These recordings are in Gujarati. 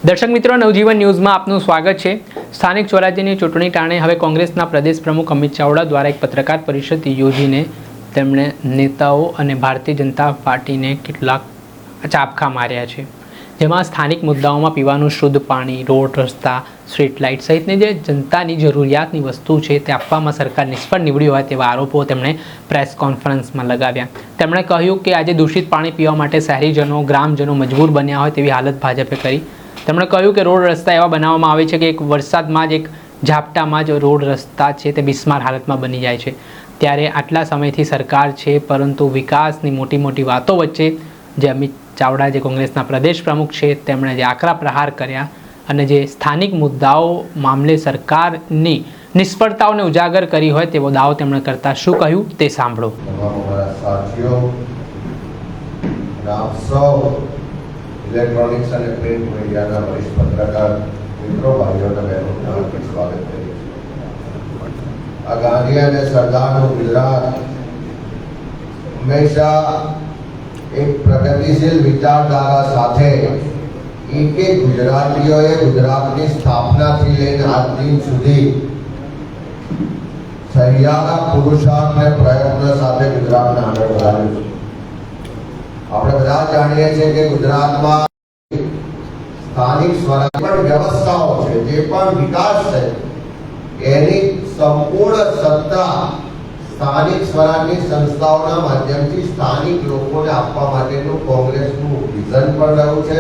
દર્શક મિત્રો, નવજીવન ન્યૂઝમાં આપનું સ્વાગત છે। સ્થાનિક સ્વરાજ્યની ચૂંટણી ટાણે હવે કોંગ્રેસના પ્રદેશ પ્રમુખ અમિત ચાવડા દ્વારા એક પત્રકાર પરિષદ યોજીને તેમણે નેતાઓ અને ભારતીય જનતા પાર્ટીને કેટલાક ચાબખા માર્યા છે, જેમાં સ્થાનિક મુદ્દાઓમાં પીવાનું શુદ્ધ પાણી, રોડ, રસ્તા, સ્ટ્રીટ લાઇટ સહિતની જે જનતાની જરૂરિયાતની વસ્તુ છે તે આપવામાં સરકાર નિષ્ફળ નીવડી હોય તેવા આરોપો તેમણે પ્રેસ કોન્ફરન્સમાં લગાવ્યા। તેમણે કહ્યું કે આજે દૂષિત પાણી પીવા માટે શહેરીજનો, ગ્રામજનો મજબૂર બન્યા હોય તેવી હાલત ભાજપે કરી। તેમણે કહ્યું કે રોડ રસ્તા એવા બનાવવામાં આવે છે કે એક વરસાદમાં જ, એક ઝાપટામાં જ રોડ રસ્તા છે તે બિસ્માર હાલતમાં બની જાય છે। ત્યારે આટલા સમયથી સરકાર છે, પરંતુ વિકાસની મોટી મોટી વાતો વચ્ચે જે અમિત ચાવડા જે કોંગ્રેસના પ્રદેશ પ્રમુખ છે તેમણે જે આકરા પ્રહાર કર્યા અને જે સ્થાનિક મુદ્દાઓ મામલે સરકારની નિષ્ફળતાઓને ઉજાગર કરી હોય તેવો દાવો તેમણે કરતા શું કહ્યું તે સાંભળો। इलेक्ट्रॉनिक्स અને પ્રિન્ટ મીડિયાના વરિષ્ઠ પત્રકાર મિત્રો, ભાઈઓ અને બહેનોનું હાર્દિક સ્વાગત કરીએ છીએ। આ ગાંધી અને સરદારનું ગુજરાત હંમેશા એક પ્રગતિશીલ વિચારધારા સાથે એક ગુજરાતીઓએ ગુજરાતની સ્થાપનાથી લઈને આજ દિન સુધી સહિયારા પુરુષાર્થ અને પ્રયત્ન સાથે ગુજરાતને આગળ વધાર્યું છે। આપણે બધા જાણીએ છીએ કે ગુજરાતમાં સ્થાનિક સ્વરાજ્ય વ્યવસ્થાઓ છે, જે પણ વિકાસ છે એની સંપૂર્ણ સત્તા સ્થાનિક સ્વરાજની સંસ્થાઓના માધ્યમથી સ્થાનિક લોકોને આપવા માટેનું કોંગ્રેસનું વિઝન પણ રહ્યું છે,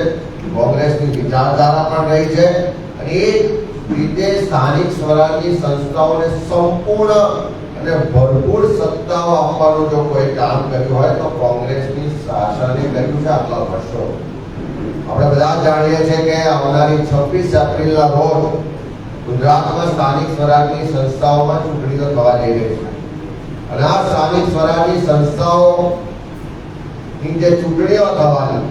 કોંગ્રેસની વિચારધારા પણ રહી છે। અને એ રીતે સ્થાનિક સ્વરાજની સંસ્થાઓને સંપૂર્ણ અને ભરપૂર સત્તાઓ આપવાનું જો કોઈ કામ કર્યું હોય તો કોંગ્રેસની શાસને કર્યું છે આટલા વર્ષો। આપણે બધા જાણીએ છીએ કે આવનારી 26 એપ્રિલના રોજ ગુજરાતમાં સ્થાનિક સ્વરાજની સંસ્થાઓમાં ચૂંટણીઓ થવા જઈ રહી છે અને આ સ્થાનિક સ્વરાજની સંસ્થાઓની જે ચૂંટણીઓ થવાની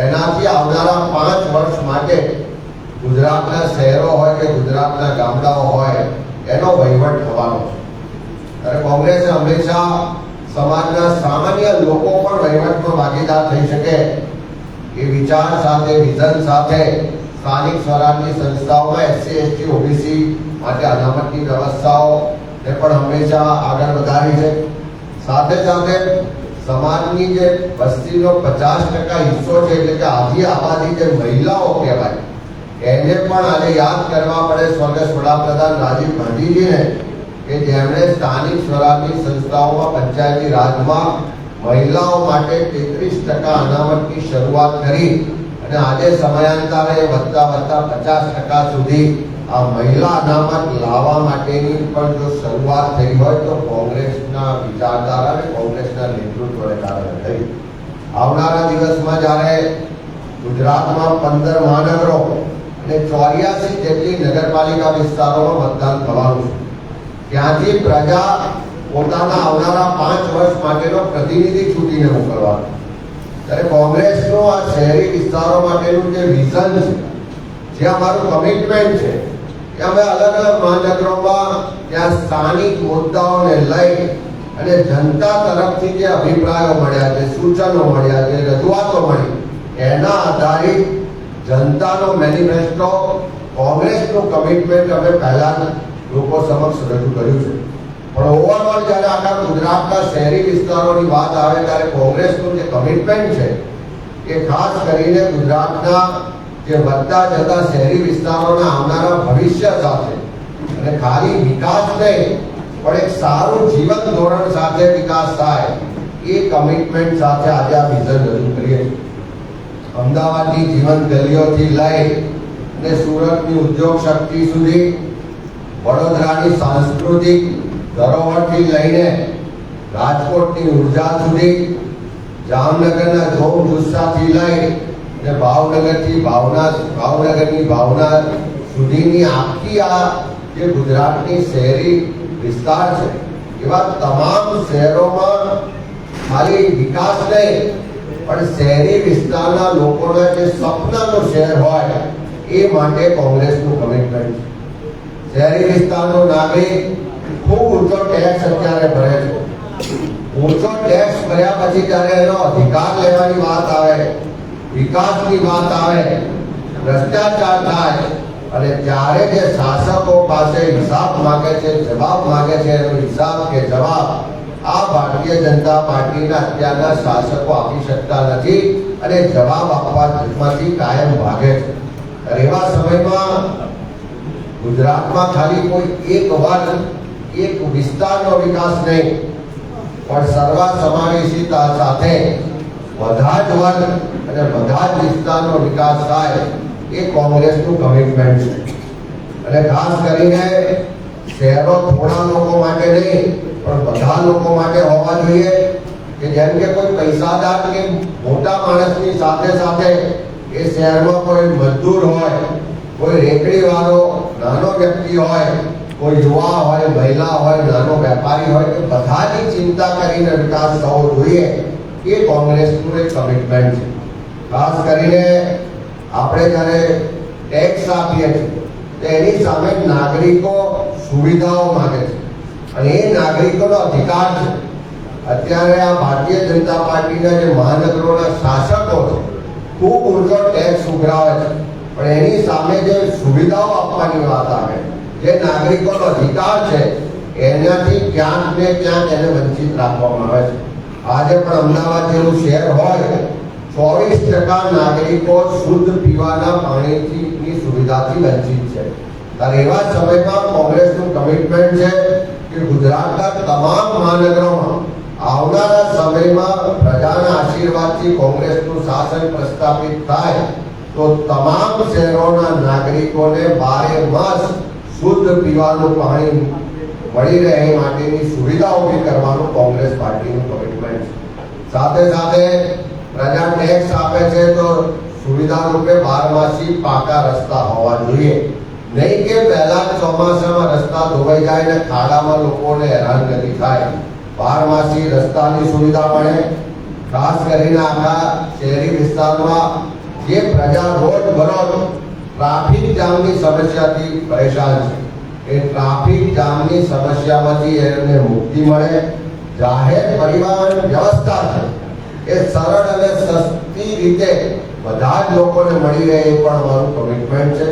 એનાથી આવનારા 5 વર્ષ માટે ગુજરાતના શહેરો હોય કે ગુજરાતના ગામડાઓ હોય એનો વહીવટ થવાનો છે। ત્યારે કોંગ્રેસે હંમેશા સમાજના સામાન્ય લોકો પણ વહીવટમાં ભાગીદાર થઈ શકે એ વિચાર સાથે, વિઝન સાથે સ્થાનિક સ્વરાજની સંસ્થાઓમાં SC, ST, OBC માટે અનામતની વ્યવસ્થાઓને પણ હંમેશા આગળ વધારી છે। સાથે સાથે સમાજની જે વસ્તીનો 50% હિસ્સો છે, એટલે કે આધી આબાદી જે મહિલાઓ કહેવાય, એને પણ આજે યાદ કરવા પડે સ્વર્ગસ્થ વડાપ્રધાન રાજીવ ગાંધીજીને કે જેમણે સ્થાનિક સ્વરાજની સંસ્થાઓમાં પંચાયતી રાજમાં મહિલાઓ માટે 33% અનામતની શરૂઆત કરી અને આજે સમયાંતરે વધતા 50% સુધી આ મહિલા અનામત લાવવા માટેની પણ જો શરૂઆત થઈ હોય તો કોંગ્રેસના વિચારધારા અને કોંગ્રેસના નેતૃત્વને કારણે થઈ। આવનારા દિવસમાં જ્યારે ગુજરાતમાં 15 મહાનગરો અને 84 જેટલી નગરપાલિકા વિસ્તારોમાં મતદાન થવાનું છે, ત્યાંથી પ્રજા પોતાના આવનારા 5 વર્ષ માટેનો પ્રતિનિધિ ચૂંટીને મોકલવાનો। ત્યારે કોંગ્રેસનો આ શહેરી વિસ્તારો માટેનું જે વિઝન છે, જે અમારું કમિટમેન્ટ છે, કે અમે અલગ અલગ મહાનગરોમાં ત્યાં સ્થાનિક મુદ્દાઓને લઈ અને જનતા તરફથી જે અભિપ્રાયો મળ્યા છે, સૂચનો મળ્યા છે, રજૂઆતો મળી, એના આધારિત જનતાનો મેનિફેસ્ટો, કોંગ્રેસનું કમિટમેન્ટ અમે પહેલા લોકો સમક્ષ રજૂ કર્યું છે। પણ ઓવરઓલ જ્યારે આખા ગુજરાતના શહેરી વિસ્તારોની વાત આવે ત્યારે કોંગ્રેસનું જે કમિટમેન્ટ છે એ ખાસ કરીને ગુજરાતના જે વધતા જતા શહેરી વિસ્તારોના આવનારા ભવિષ્ય સાથે અને ખાલી વિકાસ નહીં પણ એક સારું જીવન ધોરણ સાથે વિકાસ થાય એ કમિટમેન્ટ સાથે આજે આ વિઝન રજૂ કરીએ છીએ। અમદાવાદની જીવન ગલીઓથી લઈ અને સુરતની ઉદ્યોગ શક્તિ સુધી, વડોદરાની સાંસ્કૃતિક ધરોહરથી લઈને રાજકોટની ઉર્જા સુધી, જામનગરના જોમ જુસ્સાથી લઈ અને ભાવનગરની ભાવના સુધીની આખી આ જે ગુજરાતની શહેરી વિસ્તાર છે, એવા તમામ શહેરોમાં ખાલી વિકાસ નહીં પણ શહેરી વિસ્તારના લોકોના જે સપનાનું શહેર હોય એ માટે કોંગ્રેસનું કમિટમેન્ટ છે। શહેરી વિસ્તારનો નાગરિક ખૂબ ઊંચો ટેક્સ અત્યારે ભરે છે। ઊંચો ટેક્સ ભર્યા પછી જ્યારે એનો અધિકાર લેવાની વાત આવે, વિકાસની વાત આવે, ભ્રષ્ટાચાર થાય અને ત્યારે જે શાસકો પાસે હિસાબ માંગે છે, જવાબ માંગે છે, એનો હિસાબ કે જવાબ આ ભારતીય જનતા પાર્ટીના અત્યારના શાસકો આપી શકતા નથી અને જવાબ આપવામાંથી કાયમ ભાગે છે. એવા સમયમાં ગુજરાતમાં ખાલી કોઈ એક વર્ગ, એક વિસ્તારનો વિકાસ નહીં, પણ સર્વા સમાવેશીતા સાથે બધા જ વર્ગ અને બધા જ વિસ્તારનો વિકાસ થાય એ કોંગ્રેસનું કમિટમેન્ટ છે. અને ખાસ કરીને શહેરો થોડા લોકો માટે નહીં પણ બધા લોકો માટે હોવા જોઈએ કે જેમ કે કોઈ પૈસાદાર કે મોટા માણસની સાથે સાથે એ શહેરમાં કોઈ મજદૂર હોય, કોઈ રેકડીવાળો નાનો વ્યક્તિ હોય, કોઈ યુવા હોય, મહિલા હોય, નાનો વેપારી હોય, કે બધાની ચિંતા કરીને વિકાસ થવો જોઈએ એ કોંગ્રેસનું એક કમિટમેન્ટ છે. ખાસ કરીને આપણે જ્યારે ટેક્સ આપીએ છીએ તો એની સામે નાગરિકો સુવિધાઓ માંગે છે અને એ નાગરિકોનો અધિકાર છે. અત્યારે આ ભારતીય જનતા પાર્ટીના જે મહાનગરોના શાસકો છે ખૂબ ઊંચો ટેક્સ ઉઘરાવે છે, પણ એની સામે જે સુવિધાઓ આપવાની વાત આવે, જે નાગરિકોનો અધિકાર છે, એનાથી ક્યાંક ને ક્યાંક એને વંચિત રાખવામાં આવે છે. આજે પણ અમદાવાદ જેવું શહેર હોય, 24% નાગરિકો શુદ્ધ પીવાના પાણીની સુવિધાથી વંચિત છે. ત્યારે એવા સમયમાં કોંગ્રેસનું કમિટમેન્ટ છે કે ગુજરાતના તમામ મહાનગરોમાં આવનારા સમયમાં પ્રજાના આશીર્વાદથી કોંગ્રેસનું શાસન પ્રસ્થાપિત થાય તો તમામ શહેરોના નાગરિકોને 12 માસ શુદ્ધ પીવાનું પાણી મળી રહે એ માટેની સુવિધા ઊભી કરવાનું કોંગ્રેસ પાર્ટીનું કમિટમેન્ટ છે. સાથે સાથે પ્રજા ટેક્સ આપે છે તો સુવિધા રૂપે 12 માસી પાકા રસ્તા હોવા જોઈએ, નહીં કે પહેલા ચોમાસામાં રસ્તા ધોવાઈ જાય ને ખાડામાં લોકોને હેરાનગતિ થાય. 12 માસી રસ્તાની સુવિધા મળે. ખાસ કરીને આખા શહેરી વિસ્તારમાં જે પ્રજા રોજબરોજ ટ્રાફિક જામની સમસ્યાથી પરેશાન છે, એ ટ્રાફિક જામની સમસ્યામાંથી એમને મુક્તિ મળે. જાહેર પરિવહન વ્યવસ્થા છે એ સરળ અને સસ્તી રીતે બધા જ લોકોને મળી રહે એ પણ અમારું કમિટમેન્ટ છે.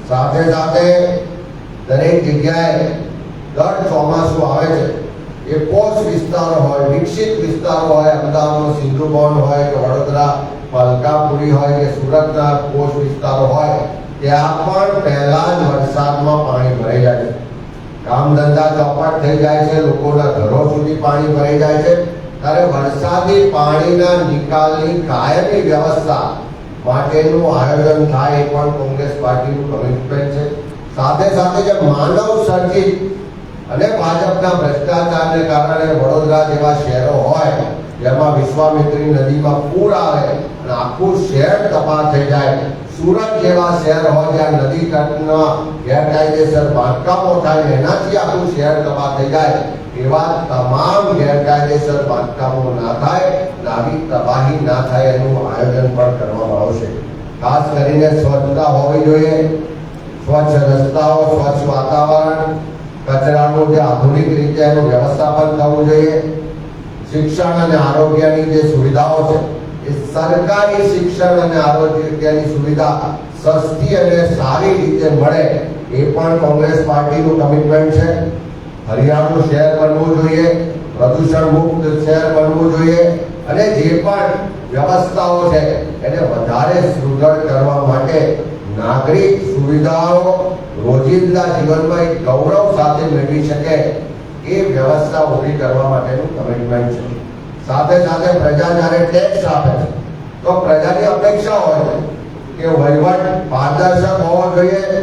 સાથે સાથે દરેક જગ્યાએ દર ચોમાસું આવે છે એ પોષ વિસ્તારો હોય, વિકસિત વિસ્તારો હોય, અમદાવાદનો સિંધુ ભવન હોય કે વડોદરા મલકાપુરી હોય કે સુરતના પોષ વિસ્તારો હોય, ત્યાં પણ પહેલા જ વરસાદમાં પાણી ભરાઈ જાય છે. કામ ધંધા ચોપટ થઈ જાય છે, લોકોના ઘરો સુધી પાણી ભરાઈ જાય છે. ત્યારે વરસાદી પાણીના નિકાલની કાયમી વ્યવસ્થા માટેનું આયોજન થાય એ પણ કોંગ્રેસ પાર્ટીનું કમિટમેન્ટ છે. સાથે સાથે જે માનવ સર્જિત અને ભાજપના ભ્રષ્ટાચારને કારણે વડોદરા જેવા શહેરો હોય જેમાં વિશ્વામિત્રી નદીમાં પૂર આવે અને આખું શહેર તબાહ થઈ જાય, સુરત જેવા શહેર હોય જ્યાં નદી તટના ગેરકાયદેસર બાંધકામો થાય એનાથી આખું શહેર તબાહ થઈ જાય, એવા તમામ ગેરકાયદેસર બાંધકામો ના થાય, આવી તબાહી ના થાય એનું આયોજન પણ કરવામાં આવશે. ખાસ કરીને સ્વચ્છતા હોવી જોઈએ, સ્વચ્છ રસ્તાઓ, સ્વચ્છ વાતાવરણ, કચરાનું જે આધુનિક રીતે એનું વ્યવસ્થાપન થવું જોઈએ. શિક્ષણ અને આરોગ્યની જે સુવિધાઓ છે એ સરકારી શિક્ષણ અને આરોગ્યની સુવિધા સસ્તી અને સારી રીતે મળે એ પણ કોંગ્રેસ પાર્ટીનું કમિટમેન્ટ છે. હરિયાળું શહેર બનવું જોઈએ, પ્રદૂષણ મુક્ત શહેર બનવું જોઈએ અને જે પણ વ્યવસ્થાઓ છે એને વધારે સુદૃઢ કરવા માટે નાગરિક સુવિધાઓ રોજિંદા જીવનમાં એક ગૌરવ સાથે મેળવી શકે એ વ્યવસ્થા ઊભી કરવા માટેનું કમિટમેન્ટ છે. સાથે સાથે પ્રજા જ્યારે ટેક્સ આપે છે તો પ્રજાની અપેક્ષા હોય કે વહીવટ પારદર્શક હોવો જોઈએ,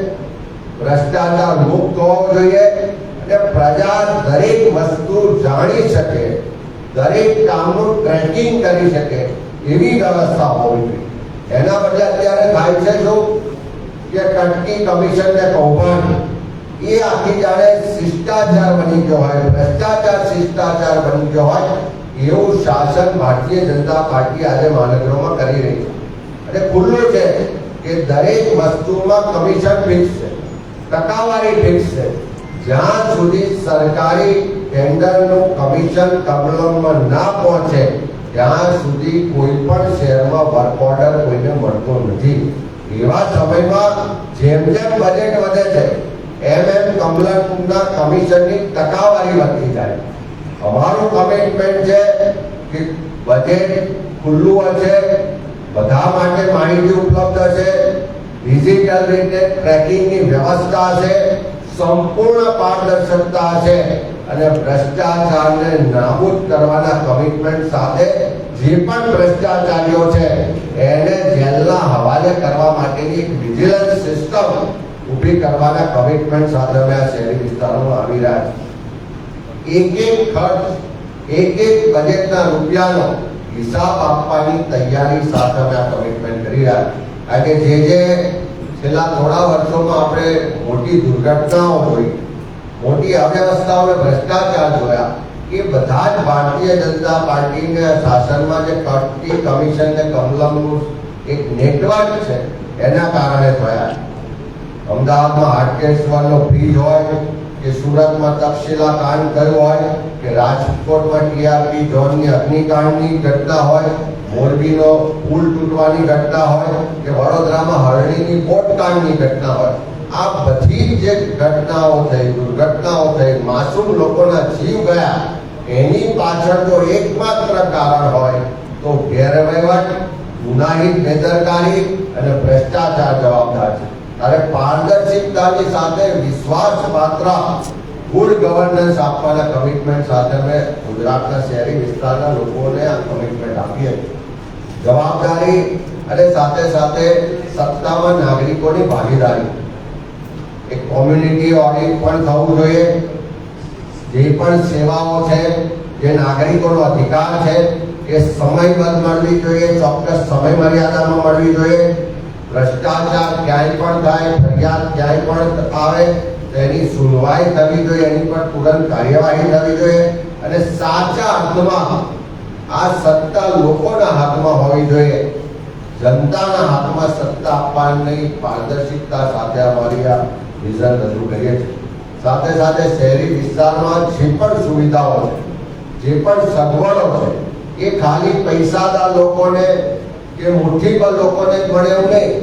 ભ્રષ્ટાચાર મુક્ત હોવો જોઈએ અને પ્રજા દરેક વસ્તુ જાણી શકે, દરેક કામનું ટ્રેકિંગ કરી શકે એવી વ્યવસ્થા હોવી જોઈએ. એના બદલે અત્યારે થાય છે શું કે કટકી કમિશન ને કૌભાંડ એ આખી જાણે શિષ્ટાચાર બની ગયો હોય, ભ્રષ્ટાચાર શિષ્ટાચાર બની ગયો હોય એવું શાસન ભારતીય જનતા પાર્ટી આજે મહાનગરોમાં કરી રહી છે. અને ખુલ્લું છે કે દરેક વસ્તુમાં કમિશન ફિક્સ છે, ટકાવારી ફિક્સ છે. જ્યાં સુધી સરકારી ટેન્ડરનું કમિશન કમલમમાં ના પહોંચે ત્યાં સુધી કોઈ પણ શહેરમાં વર્ક ઓર્ડર કોઈને મળતો નથી. એવા સમયમાં જેમ જેમ બજેટ વધે છે એમ કમલમના કમિશનની ટકાવારી વધતી જાય. અમારું કમિટમેન્ટ છે કે બજેટ ખુલ્લું હશે, બધા માટે માહિતી ઉપલબ્ધ હશે, ડિજિટલ રીતે ટ્રેકિંગની વ્યવસ્થા છે, સંપૂર્ણ પારદર્શકતા છે અને ભ્રષ્ટાચારને નાબૂદ કરવાના કમિટમેન્ટ સાથે જે પણ ભ્રષ્ટાચારીઓ છે એને જેલના હવાલે કરવા માટેની એક વિજિલન્સ સિસ્ટમ ઊભી કરવાના કમિટમેન્ટ સાથે અમે આ શહેરી વિસ્તારોમાં આવી રહ્યા છીએ. એક ખર્ચ, એક બજેટના રૂપિયાનો હિસાબ આપવાની તૈયારી સાથે અમે આ કમિટમેન્ટ કરી રહ્યા. કારણ કે જે છેલ્લા થોડા વર્ષોમાં આપણે મોટી દુર્ઘટનાઓ જોઈ, મોટી અવ્યવસ્થાઓ અને ભ્રષ્ટાચાર જોયા, એ બધા જ ભારતીય જનતા પાર્ટીના શાસનમાં જે કટકી કમિશન ને કમલમનું એક નેટવર્ક છે એના કારણે થયા. અમદાવાદમાં હાટકેશ્વરનો બ્રિજ હોય કે સુરતમાં તક્ષશિલા કાંડ થયું હોય કે રાજકોટમાં ટીઆરપી ઝોનની અગ્નિકાંડની ઘટના હોય, મોરબીનો પુલ તૂટવાની ઘટના હોય કે વડોદરામાં હરણીની બોટ કાંડની ઘટના હોય, આ બધી જે ઘટનાઓ થઈ, દુર્ઘટનાઓ થઈ, માસૂમ લોકોના જીવ ગયા, એની પાછળ જો એકમાત્ર કારણ હોય તો ગેરવહીવટ, ગુનાહિત બેદરકારી અને ભ્રષ્ટાચાર જવાબદાર છે. ત્યારે પારદર્શિતાની સાથે વિશ્વાસપાત્ર ગુડ ગવર્નન્સ આપવાના કમિટમેન્ટ સાથે અમે ગુજરાતના શહેરી વિસ્તારના લોકોને આ કમિટમેન્ટ આપીએ. જવાબદારી અને સાથે સાથે સત્તામાં નાગરિકોની ભાગીદારી, એક કોમ્યુનિટી ઓડિટ પણ થવું જોઈએ. જે પણ સેવાઓ છે, જે નાગરિકોનો અધિકાર છે એ સમયબદ્ધ મળવી જોઈએ, ચોક્કસ સમય મર્યાદામાં મળવી જોઈએ. ભ્રષ્ટાચાર ક્યાંય પણ થાય, ફરિયાદ ક્યાંય પણ આવે તેની સુનવાઈ થવી જોઈએ, એની પર તુરંત કાર્યવાહી થવી જોઈએ અને સાચા અર્થમાં આ સત્તા લોકોના હાથમાં હોવી જોઈએ. જનતાના હાથમાં સત્તા આપવાની પારદર્શિકતા સાથે અમારી આ વિઝન રજૂ કરીએ છીએ. સાથે સાથે શહેરી વિસ્તારમાં જે પણ સુવિધાઓ છે, જે પણ સગવડો છે, એ ખાલી પૈસાદાર લોકોને કે મુઠ્ઠીભર લોકોને મળે એવું નહીં,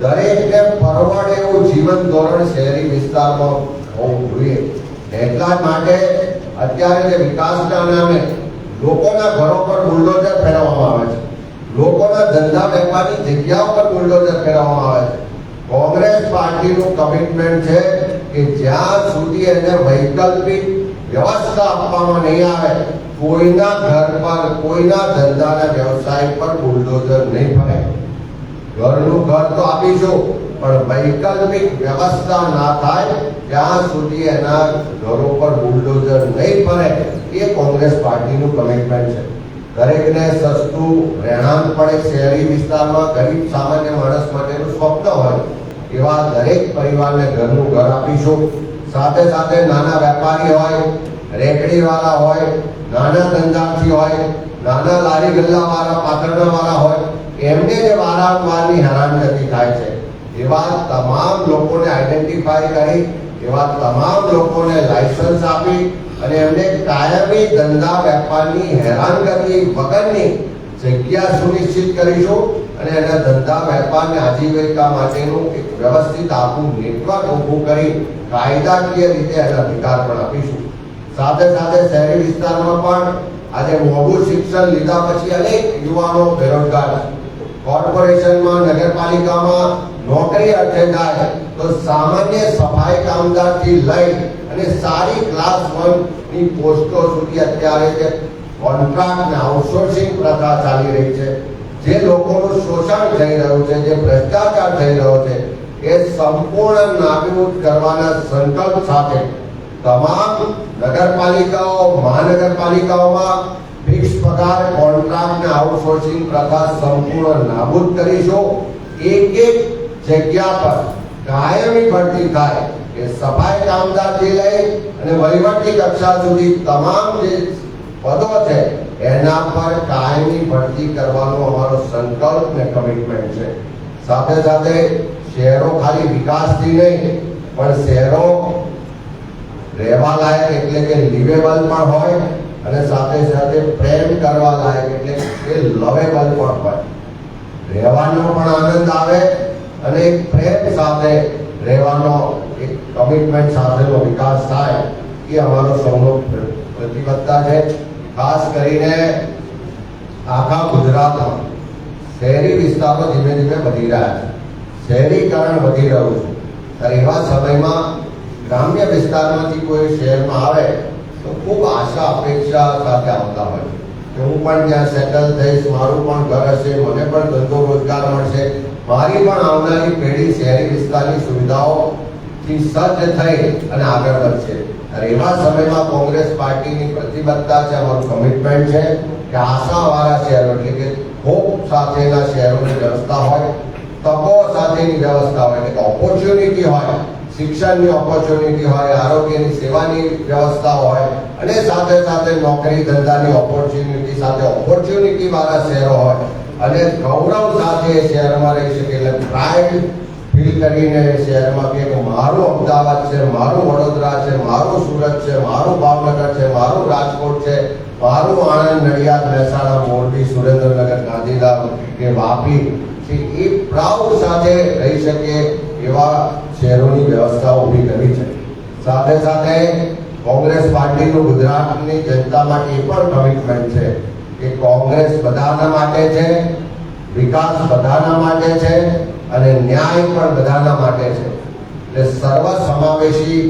દરેકને પરવડે એવું જીવન ધોરણ શહેરી વિસ્તારમાં હોવું જોઈએ. એટલા જ માટે અત્યારે જે વિકાસના નામે લોકોના ઘરો પર બુલડોઝર ફેરવવામાં આવે છે, લોકોના ધંધા વેપારની જગ્યાઓ પર બુલડોઝર ફેરવવામાં આવે છે. કોંગ્રેસ પાર્ટીનું કમિટમેન્ટ છે કે જ્યાં સુધી એને વૈકલ્પિક વ્યવસ્થા આપવામાં નહીં આવે, કોઈના ઘર પર, કોઈના ધંધાના વ્યવસાય પર બુલડોઝર નહીં ફરે. ઘરનું ઘર તો આપીશું પણ વૈકલ્પિક વ્યવસ્થા ના થાય ત્યાં સુધી એના ઘરો પર બુલડોઝર નહીં ફરે. એ કોંગ્રેસ પાર્ટીનું કમિટમેન્ટ છે. દરેકને સસ્તું રહેણાંક પડે, શહેરી વિસ્તારમાં ગરીબ સામાન્ય માણસ માટેનું સ્વપ્ન હોય એવા દરેક પરિવારને ઘરનું ઘર આપીશું. સાથે સાથે નાના વેપારી હોય, રેકડીવાળા હોય, નાના ધંધાર્થી હોય, નાના લારી ગલ્લાવાળા, પાતળાવાળા હોય, એમને જે વારંવારની હેરાનગતિ થાય છે એવા તમામ લોકોને આઈડેન્ટિફાઈ કરી, એવા તમામ લોકોને લાયસન્સ આપી અને એમને કાયમી ધંધા વેપારની હેરાનગતિ વગરની જગ્યા સુનિશ્ચિત કરીશું અને એના ધંધા વેપારને આજીવિકા માટેનું એક વ્યવસ્થિત આખું નેટવર્ક ઊભું કરી કાયદાકીય રીતે એના અધિકાર પણ આપીશું. સાથે સાથે શહેરી વિસ્તારમાં પણ આજે મોંઘું શિક્ષણ લીધા પછી અનેક યુવાનો બેરોજગાર છે. કોર્પોરેશનમાં, નગરપાલિકામાં નોકરી અટકે જાય તો સામાન્ય સફાઈ કામદારથી લઈ અને સારી ક્લાસ 1 ની પોસ્ટો સુધી અત્યારે જે કોન્ટ્રાક્ટ ને આઉટસોર્સિંગ પ્રથા ચાલી રહી છે, જે લોકોનું શોષણ થઈ રહ્યું છે, જે ભ્રષ્ટાચાર થઈ રહ્યો છે, એ સંપૂર્ણ નાબૂદ કરવાના સંકલ્પ સાથે તમામ નગરપાલિકાઓ, મહાનગરપાલિકાઓમાં ફિક્સ પગાર, કોન્ટ્રાક્ટ ને આઉટસોર્સિંગ પ્રથા સંપૂર્ણ નાબૂદ કરીશું. એક જગ્યા પર કાયમી ભરતી થાય, કે સફાઈ કામદારથી લઈ અને વહીવટી કક્ષા સુધી તમામ જે પદો છે એના પર કાયમી ભરતી કરવાનો અમારો સંકલ્પ ને કમિટમેન્ટ છે. સાથે સાથે શહેરો ખાલી વિકાસથી નહીં પણ શહેરો રહેવા લાયક એટલે કે લિવેબલ પણ હોય અને સાથે સાથે પ્રેમ કરવા લાયક એટલે કે લવેબલ પણ હોય. રહેવાનો પણ આનંદ આવે અને એક પ્રેમ સાથે રહેવાનો, એક કમિટમેન્ટ સાથેનો વિકાસ થાય એ અમારો સૌનો પ્રતિબદ્ધતા છે. ખાસ કરીને આખા ગુજરાતમાં શહેરી વિસ્તારો ધીમે ધીમે વધી રહ્યા છે, શહેરીકરણ વધી રહ્યું છે. ત્યારે એવા સમયમાં ગ્રામ્ય વિસ્તારમાંથી કોઈ શહેરમાં આવે તો ખૂબ આશા અપેક્ષા સાથે આવતા હોય કે હું પણ ત્યાં સેટલ થઈશ, મારું પણ ઘર હશે, મને પણ ધંધો રોજગાર મળશે, મારી પણ આવનારી પેઢી શહેરી વિસ્તારની સુવિધાઓથી સજ્જ થઈ અને આગળ વધશે. ત્યારે એવા સમયમાં કોંગ્રેસ પાર્ટીની પ્રતિબદ્ધતા છે, અમારું કમિટમેન્ટ છે કે આશાવાળા શહેરો એટલે કે હોપ સાથેના શહેરોની વ્યવસ્થા હોય, તકો સાથેની વ્યવસ્થા હોય, એટલે ઓપોર્ચ્યુનિટી હોય, શિક્ષણની ઓપોર્ચ્યુનિટી હોય, આરોગ્યની સેવાની વ્યવસ્થા હોય અને સાથે સાથે નોકરી ધંધાની ઓપોર્ચ્યુનિટી સાથે ઓપોર્ચ્યુનિટી વાળા શહેરો હોય અને ગૌરવ સાથે શહેરમાં રહી શકે. એટલે પ્રાઇડ ફીલ કરીને શહેરમાં કે મારું અમદાવાદ છે, મારું વડોદરા છે, મારું સુરત છે, મારું ભાવનગર છે, મારું રાજકોટ છે, મારું આણંદ, નડિયાદ, મહેસાણા, મોરબી, સુરેન્દ્રનગર, ગાંધીધામ કે વાપી છે, એ પ્રાઉડ સાથે રહી શકે એવા શહેરોની વ્યવસ્થા ઊભી કરવી છે. સાથે સાથે કોંગ્રેસ પાર્ટીનું ગુજરાતની જનતા માટે એ પણ કમિટમેન્ટ છે કે કોંગ્રેસ બધાના માટે છે, વિકાસ બધાના માટે છે અને ન્યાય પણ બધાના માટે છે. એટલે સર્વ સમાવેશી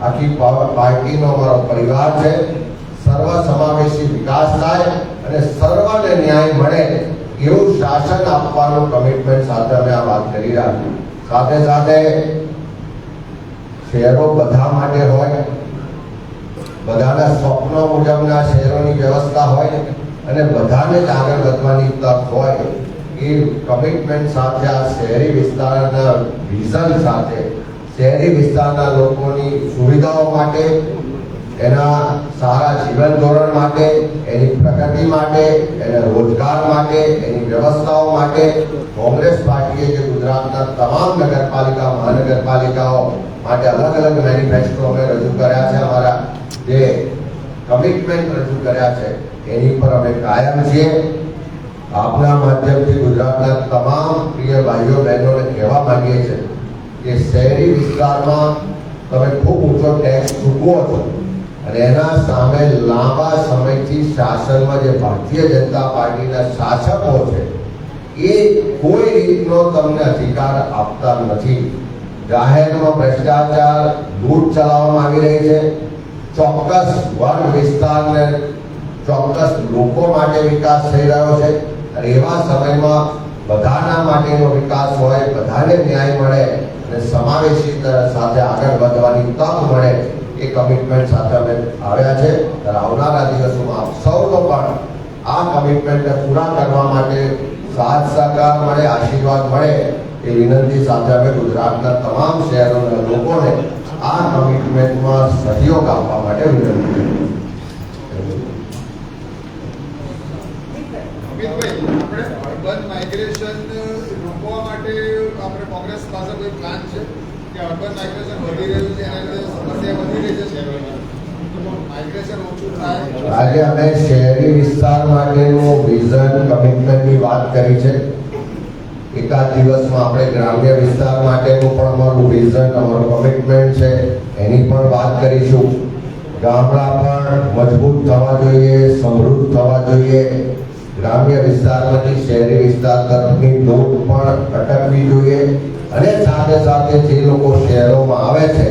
આખી પાર્ટીનો અમારો પરિવાર છે. સર્વ સમાવેશી વિકાસ થાય અને સર્વને ન્યાય મળે એવું શાસન આપવાનું કમિટમેન્ટ સાથે અમે આ વાત કરી રહ્યા છીએ. સાથે સાથે શહેરો બધા માટે હોય, બધાના સ્વપ્નો મુજબના શહેરોની વ્યવસ્થા હોય અને બધાને જ આગળ વધવાની તક હોય એ કમિટમેન્ટ સાથે આ શહેરી વિસ્તારના વિઝન સાથે શહેરી વિસ્તારના લોકોની સુવિધાઓ માટે, એના સારા જીવન ધોરણ માટે, એની પ્રગતિ માટે, એના રોજગાર માટે, એની વ્યવસ્થાઓ માટે કોંગ્રેસ પાર્ટીએ જે ગુજરાતના તમામ નગરપાલિકા, મહાનગરપાલિકાઓ માટે અલગ અલગ મેનિફેસ્ટો અમે રજૂ કર્યા છે, અમારા જે કમિટમેન્ટ રજૂ કર્યા છે એની પર અમે કાયમ છીએ. આપના માધ્યમથી ગુજરાતના તમામ પ્રિય ભાઈઓ બહેનોને કહેવા માંગીએ છીએ કે શહેરી વિસ્તારમાં તમે ખૂબ ઊંચો ટેક્સ ચૂકવો છો અને એના સામે લાંબા સમયથી શાસનમાં જે ભારતીય જનતા પાર્ટીના શાસકો છે એ કોઈ રીતનો તમને અધિકાર આપતા નથી. જાહેરમાં ભ્રષ્ટાચાર, લૂંટ ચલાવવામાં આવી રહી છે. ચોક્કસ વર્ગ વિસ્તારને ચોક્કસ લોકો માટે વિકાસ થઈ રહ્યો છે. એવા સમયમાં બધાના માટેનો વિકાસ હોય, બધાને ન્યાય મળે અને સમાવેશી સાથે આગળ વધવાની તક મળે એ કમિટમેન્ટ સાથે અમે આવ્યા છે. આવનારા દિવસોમાં આપ સૌનો પણ આ કમિટમેન્ટને પૂરા કરવા માટે સાથ સહકાર મળે, આશીર્વાદ મળે એ વિનંતી સાથે અમે ગુજરાતના તમામ શહેરોના લોકોને આ કમિટમેન્ટમાં સહયોગ આપવા માટે વિનંતી કરીએ. આપણે અર્બન માઇગ્રેશન રોકવા માટે આપણે કોંગ્રેસ પાસે કોઈ પ્લાન છે કે અર્બન માઇગ્રેશન વધી રહ્યું છે, એના લીધે સમસ્યા વધી રહી છે શહેરોમાં, માઇગ્રેશન ઓછું થાય? આજે અમે શહેરી વિસ્તાર માટેનું વિઝન, કમિટમેન્ટની વાત કરી છે. એકાદ દિવસમાં આપણે ગ્રામ્ય વિસ્તાર માટેનું પણ અમારું વિઝન, અમારું કમિટમેન્ટ છે એની પણ વાત કરીશું. ગામડા પણ મજબૂત થવા જોઈએ, સમૃદ્ધ થવા જોઈએ. ગ્રામ્ય વિસ્તારમાંથી શહેરી વિસ્તાર તરફની દોડ પણ અટકવી જોઈએ અને સાથે સાથે જે લોકો શહેરોમાં આવે છે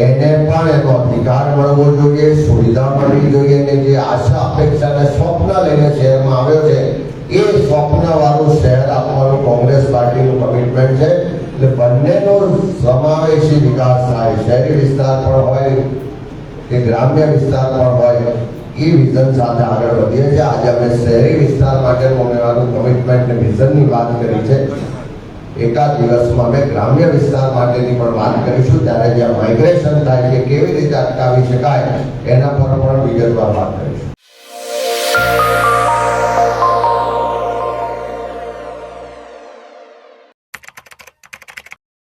એને પણ એનો અધિકાર મળવો જોઈએ, સુવિધા મળવી જોઈએ અને જે આશા અપેક્ષા અને સ્વપ્ન લઈને શહેરમાં આવ્યો છે એ સ્વપ્નવાળું શહેર આપવાનું કોંગ્રેસ પાર્ટીનું કમિટમેન્ટ છે. એટલે બંનેનો સમાવેશી વિકાસ થાય, શહેરી વિસ્તાર પણ હોય કે ગ્રામ્ય વિસ્તાર પણ હોય એ વિઝન સાથે આગળ વધીએ છીએ. આજે અમે શહેરી વિસ્તાર માટેનું અમારું કમિટમેન્ટ અને વિઝનની વાત કરી છે. એકાદ દિવસમાં અમે ગ્રામ્ય વિસ્તાર માટેની પણ વાત કરીશું, ત્યારે જ્યાં માઇગ્રેશન થાય છે કેવી રીતે અટકાવી શકાય એના પર પણ વિગતવાર વાત કરીશું.